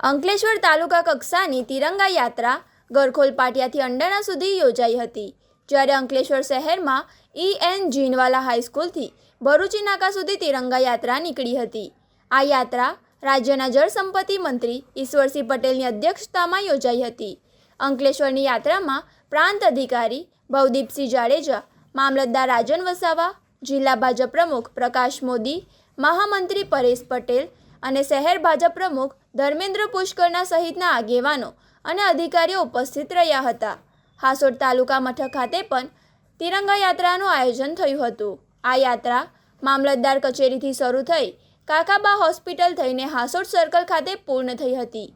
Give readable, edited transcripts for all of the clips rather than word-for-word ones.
અંકલેશ્વર તાલુકા કક્ષાની તિરંગા યાત્રા ગરખોલ પાટિયાથી અંડાણા સુધી યોજાઈ હતી, જ્યારે અંકલેશ્વર શહેરમાં EN જીનવાલા હાઈસ્કૂલથી ભરૂચી નાકા સુધી તિરંગા યાત્રા નીકળી હતી। આ યાત્રા રાજ્યના જળસંપત્તિ મંત્રી ઈશ્વરસિંહ પટેલની અધ્યક્ષતામાં યોજાઈ હતી। અંકલેશ્વરની યાત્રામાં પ્રાંત અધિકારી ભવદીપસિંહ જાડેજા, મામલતદાર રાજન વસાવા, જિલ્લા ભાજપ પ્રમુખ પ્રકાશ મોદી, મહામંત્રી પરેશ પટેલ અને શહેર ભાજપ પ્રમુખ ધર્મેન્દ્ર પુષ્કરના સહિતના આગેવાનો અને અધિકારીઓ ઉપસ્થિત રહ્યા હતા। હાસોડ તાલુકા મથક ખાતે પણ તિરંગા યાત્રાનું આયોજન થયું હતું। આ યાત્રા મામલતદાર કચેરીથી શરૂ થઈ કાકાબા હોસ્પિટલ થઈને હાસોડ સર્કલ ખાતે પૂર્ણ થઈ હતી।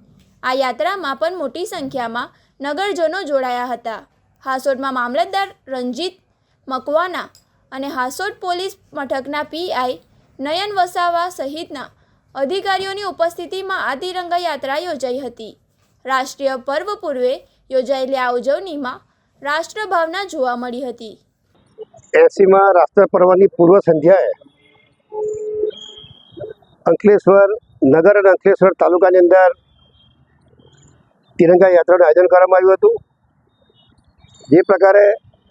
આ યાત્રામાં પણ મોટી સંખ્યામાં નગરજનો જોડાયા હતા। હાસોડમાં મામલતદાર રંજીત મકવાના અને હાસોડ પોલીસ મથકના PI નયન વસાવા સહિતના અધિકારીઓની ઉપસ્થિતિમાં આ તિરંગા યાત્રા યોજાઈ હતી। રાષ્ટ્રીય પર્વ પૂર્વે યોજાયેલી આ ઉજવણીમાં રાષ્ટ્રભાવના જોવા મળી હતી। 80માં રાષ્ટ્ર પર્વની પૂર્વ સંધ્યાએ અંકલેશ્વર નગર અને અંકલેશ્વર તાલુકાની અંદર તિરંગા યાત્રાનું આયોજન કરવામાં આવ્યું હતું। જે પ્રકારે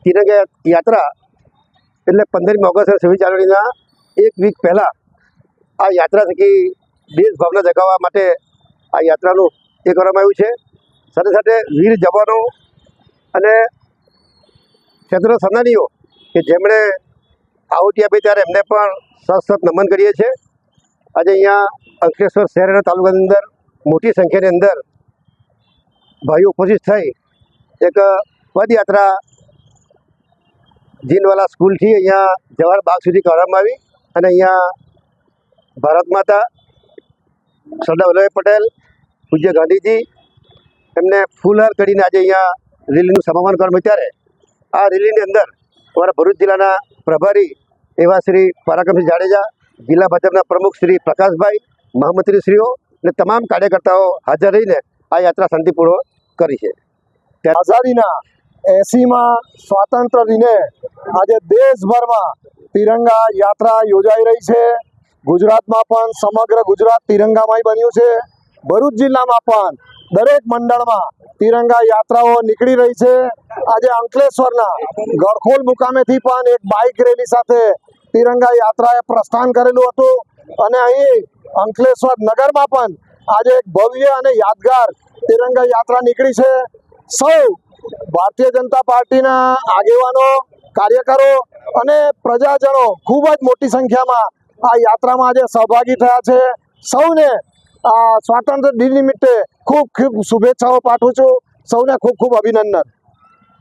તિરંગા યાત્રા એટલે 15મી ઓગસ્ટ અને 26 જાન્યુઆરીના એક વીક પહેલાં આ યાત્રા થકી દેશભાવના જગાવવા માટે આ યાત્રાનું એ કરવામાં આવ્યું છે। સાથે સાથે વીર જવાનો અને ક્ષેત્ર સેનાનીઓ કે જેમણે આહુતિ આપી ત્યારે એમને પણ સતત નમન કરીએ છીએ। આજે અહીંયા અંકલેશ્વર શહેર અને તાલુકાની અંદર મોટી સંખ્યાની અંદર ભાઈઓ ઉપસ્થિત થઈ એક પદયાત્રા જીનવાલા સ્કૂલથી અહીંયા જવાહર બાગ સુધી કરવામાં આવી અને અહીંયા ભારત માતા સરદાર વલ્લભભાઈ પટેલ, પૂજ્ય ગાંધીજી એમને ફૂલહાર કરીને આજે અહીંયા રેલીનું સમાપન કરવામાં ત્યારે આ રેલીની અંદર અમારા ભરૂચ જિલ્લાના પ્રભારી એવા શ્રી પરાક્રમસિંહ જાડેજા, જિલ્લા ભાજપના પ્રમુખ શ્રી પ્રકાશભાઈ, મહામંત્રીશ્રીઓ અને તમામ કાર્યકર્તાઓ હાજર રહીને આ યાત્રા શાંતિપૂર્વક કરી છે। આઝાદીના 80માં સ્વાતંત્ર્ય દિને આજે દેશભરમાં તિરંગા યાત્રા યોજાઈ રહી છે। ગુજરાતમાં પણ સમગ્ર ગુજરાત તિરંગામય બન્યું છે। ભરૂચ જિલ્લામાં પણ દરેક મંડળમાં તિરંગા યાત્રાઓ નીકળી રહી છે। આજે અંકલેશ્વરના ગરખોલ મુકામેથી પણ એક બાઇક રેલી સાથે તિરંગા યાત્રાએ પ્રસ્થાન કરેલું હતું અને અહીં અંકલેશ્વર નગરમાં પણ આજે એક ભવ્ય અને યાદગાર તિરંગા યાત્રા નીકળી છે। સૌ ભારતીય જનતા પાર્ટીના આગેવાનો, કાર્યકરો અને પ્રજાજનો ખૂબ જ મોટી સંખ્યામાં આ યાત્રામાં આજે સહભાગી થયા છે। સૌને આ સ્વાતંત્ર્ય દિન નિમિત્તે ખૂબ ખૂબ શુભેચ્છાઓ પાઠવું છું। સૌને ખૂબ ખૂબ અભિનંદન।